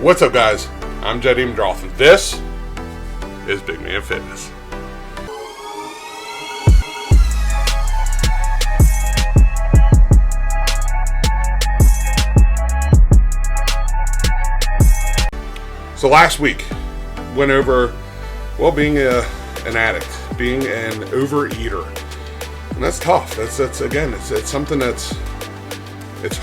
What's up, guys? I'm Jed Eamondroth, and this is Big Man Fitness. So last week, went over, being an addict, being an overeater. And that's tough. That's again, it's something it's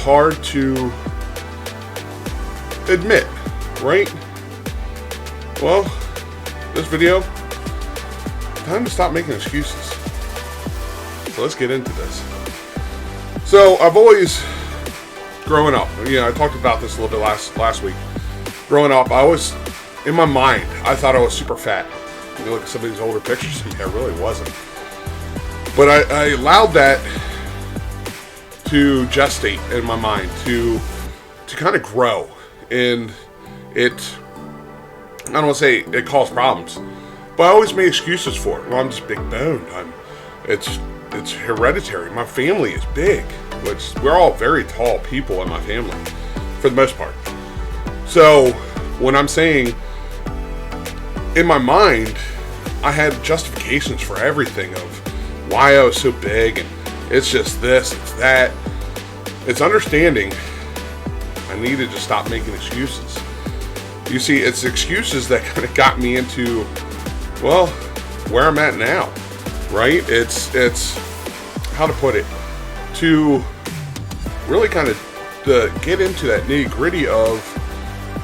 hard to admit, right? Well, this video, time to stop making excuses. So let's get into this. So I've always, growing up, I talked about this a little bit last week. Growing up, I always, in my mind, I thought I was super fat. You look at some of these older pictures, and I really wasn't. But I allowed that to gestate in my mind, to kind of grow. And I don't want to say it caused problems, but I always made excuses for it. Well, I'm just big boned. It's hereditary. My family is big, which we're all very tall people in my family, for the most part. So when I'm saying, in my mind, I had justifications for everything of why I was so big, and it's just this, it's that. It's understanding I needed to stop making excuses. You see, it's excuses that kind of got me into, where I'm at now, right? It's how to put it, to really kind of get into that nitty gritty of,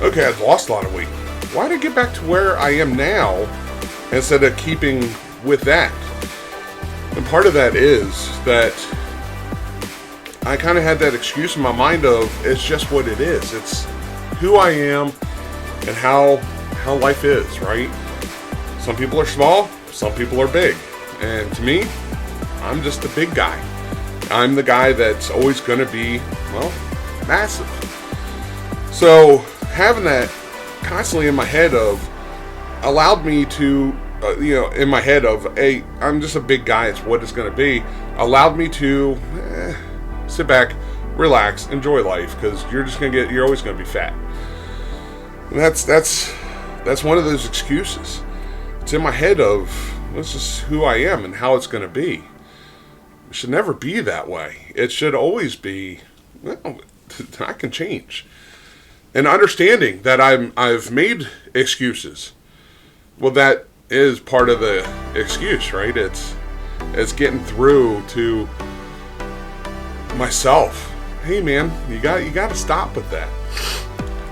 okay, I've lost a lot of weight. Why did I get back to where I am now instead of keeping with that? And part of that is that I kind of had that excuse in my mind of, it's just what it is. It's who I am and how life is, right? Some people are small, some people are big. And to me, I'm just the big guy. I'm the guy that's always going to be, massive. So having that constantly in my head allowed me to, in my head of, hey, I'm just a big guy, it's what it's going to be, allowed me to sit back, relax, enjoy life, because you're always going to be fat. And that's one of those excuses. It's in my head of, this is who I am and how it's going to be. It should never be that way. It should always be, I can change. And understanding that I've made excuses. Well, that is part of the excuse, right? It's getting through to myself. Hey man, you got to stop with that.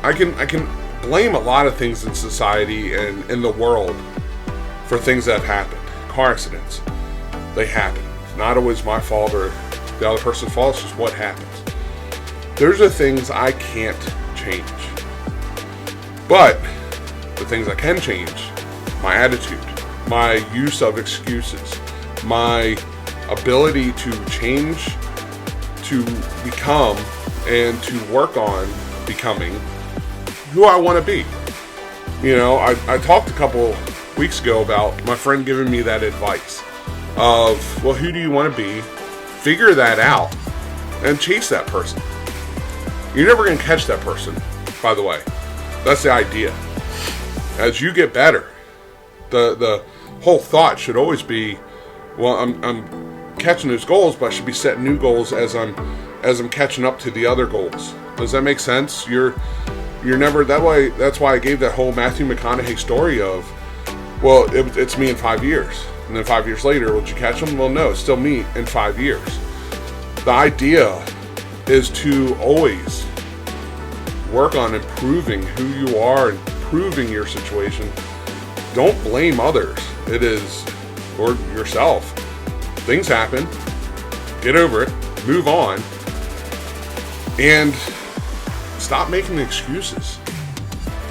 I can blame a lot of things in society and in the world for things that have happened. Car accidents, they happen. It's not always my fault or the other person's fault. It's just what happens. Those are things I can't change. But the things I can change, my attitude, my use of excuses, my ability to change, to become, and to work on becoming who I want to be. I talked a couple weeks ago about my friend giving me that advice of, who do you want to be? Figure that out and chase that person. You're never going to catch that person, by the way. That's the idea. As you get better, the whole thought should always be, I'm catching those goals, but I should be setting new goals as I'm catching up to the other goals. Does that make sense? You're never that way. That's why I gave that whole Matthew McConaughey story of, it's me in 5 years, and then 5 years later, would you catch them? Well, no, it's still me in 5 years. The idea is to always work on improving who you are, improving your situation. Don't blame others. It is, or yourself. Things happen. Get over it. Move on. And stop making excuses.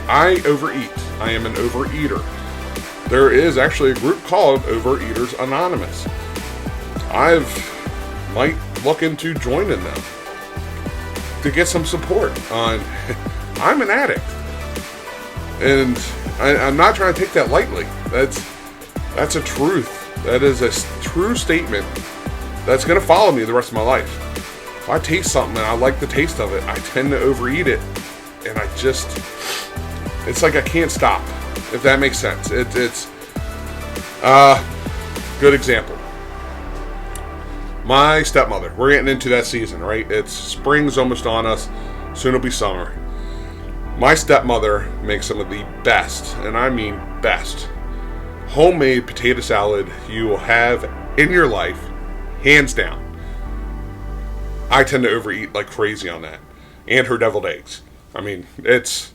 I overeat. I am an overeater. There is actually a group called Overeaters Anonymous. Might look into joining them to get some support on. I'm an addict, and I'm not trying to take that lightly. That's a truth. That is a true statement that's going to follow me the rest of my life. If I taste something and I like the taste of it, I tend to overeat it, and I just It's like I can't stop, if that makes sense. It's good example. My stepmother, we're getting into that season, right? It's spring's almost on us. Soon it'll be summer. My stepmother makes some of the best, and I mean best, homemade potato salad you will have in your life, hands down. I tend to overeat like crazy on that. And her deviled eggs. I mean, it's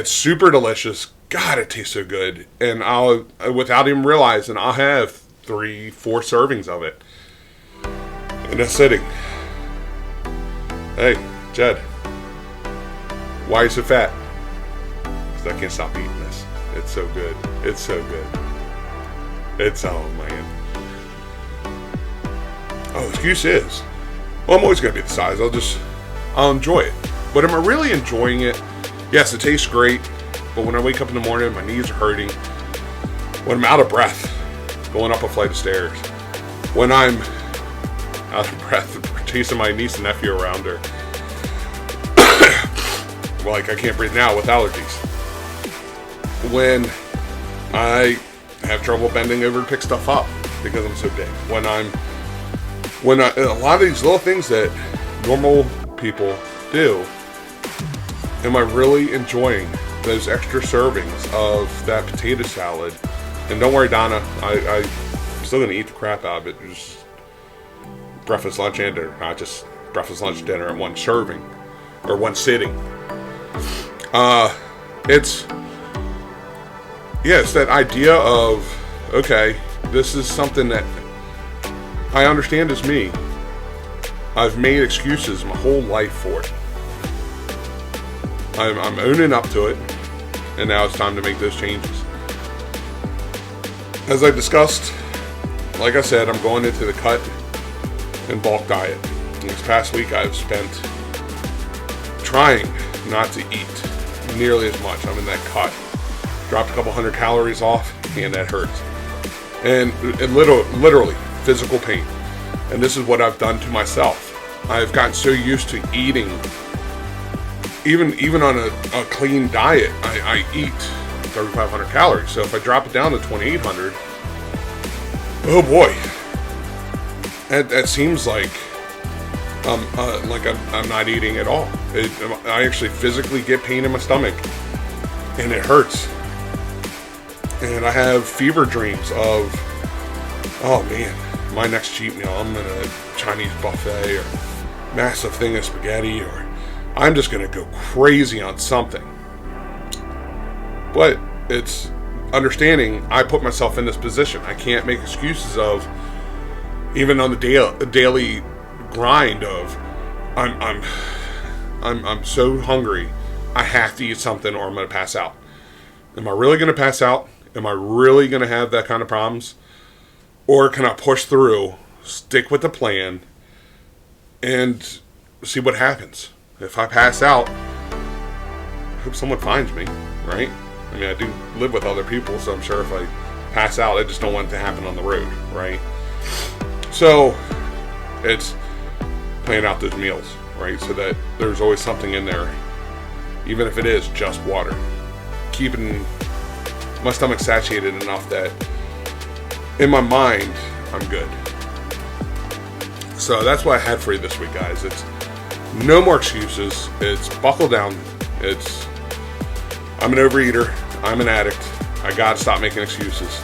super delicious. God, it tastes so good. And I'll, without even realizing, I'll have 3-4 servings of it in a sitting. Hey, Jed, why are you so fat? Because I can't stop eating this. It's so good. It's so good. It's, oh man. Oh, excuse is, well, I'm always going to be the size. I'll enjoy it. But am I really enjoying it? Yes, it tastes great. But when I wake up in the morning, my knees are hurting. When I'm out of breath, going up a flight of stairs. When I'm out of breath, chasing my niece and nephew around her. Like, I can't breathe now with allergies. When I have trouble bending over to pick stuff up because I'm so big. A lot of these little things that normal people do, am I really enjoying those extra servings of that potato salad? And don't worry, Donna, I'm still going to eat the crap out of it. Just breakfast, lunch, and dinner. Not just breakfast, lunch, dinner in one serving. Or one sitting. It's that idea of, okay, this is something that I understand is me. I've made excuses my whole life for it. I'm owning up to it, and now it's time to make those changes. As I discussed, like I said, I'm going into the cut and bulk diet. This past week I've spent trying not to eat nearly as much. I'm in that cut. Dropped a couple hundred calories off, and that hurts. And literally physical pain. And this is what I've done to myself. I've gotten so used to eating, even on a clean diet, I eat 3,500 calories. So if I drop it down to 2,800, oh boy, that seems like I'm not eating at all. I actually physically get pain in my stomach, and it hurts. And I have fever dreams of, oh man, my next cheat meal, I'm in a Chinese buffet or massive thing of spaghetti, or I'm just going to go crazy on something. But it's understanding I put myself in this position. I can't make excuses of, even on the daily grind of, I'm so hungry, I have to eat something or I'm going to pass out. Am I really going to pass out? Am I really going to have that kind of problems? Or can I push through, stick with the plan, and see what happens? If I pass out, I hope someone finds me, right? I mean, I do live with other people, so I'm sure if I pass out, I just don't want it to happen on the road, right? So, it's planning out those meals, right? So that there's always something in there, even if it is just water. Keeping my stomach satiated enough that in my mind, I'm good. So that's what I had for you this week, guys. It's no more excuses. It's buckle down. I'm an overeater. I'm an addict. I gotta stop making excuses.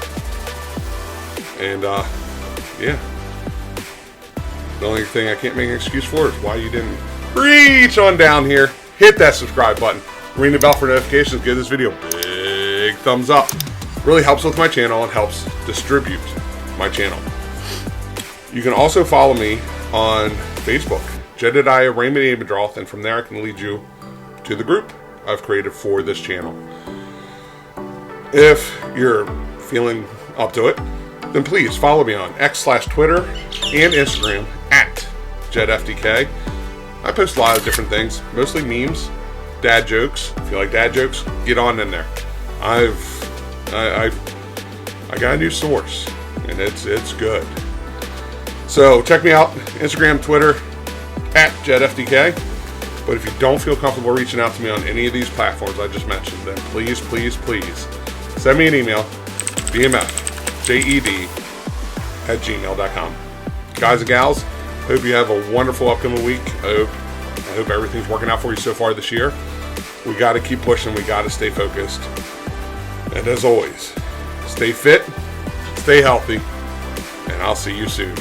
And, yeah. The only thing I can't make an excuse for is why you didn't reach on down here, hit that subscribe button, ring the bell for notifications, give this video a big thumbs up. Really helps with my channel and helps distribute my channel. You can also follow me on Facebook, Jedediah Raymond Abendroth, and from there I can lead you to the group I've created for this channel. If you're feeling up to it, then please follow me on X/Twitter and Instagram at JedFDK. I post a lot of different things, mostly memes, dad jokes. If you like dad jokes, get on in there. I got a new source, and it's good. So check me out, Instagram, Twitter, at JedFDK. But if you don't feel comfortable reaching out to me on any of these platforms I just mentioned, then please send me an email, bmfjed@gmail.com. Guys and gals, hope you have a wonderful upcoming week. I hope everything's working out for you so far this year. We got to keep pushing. We got to stay focused. And as always, stay fit, stay healthy, and I'll see you soon.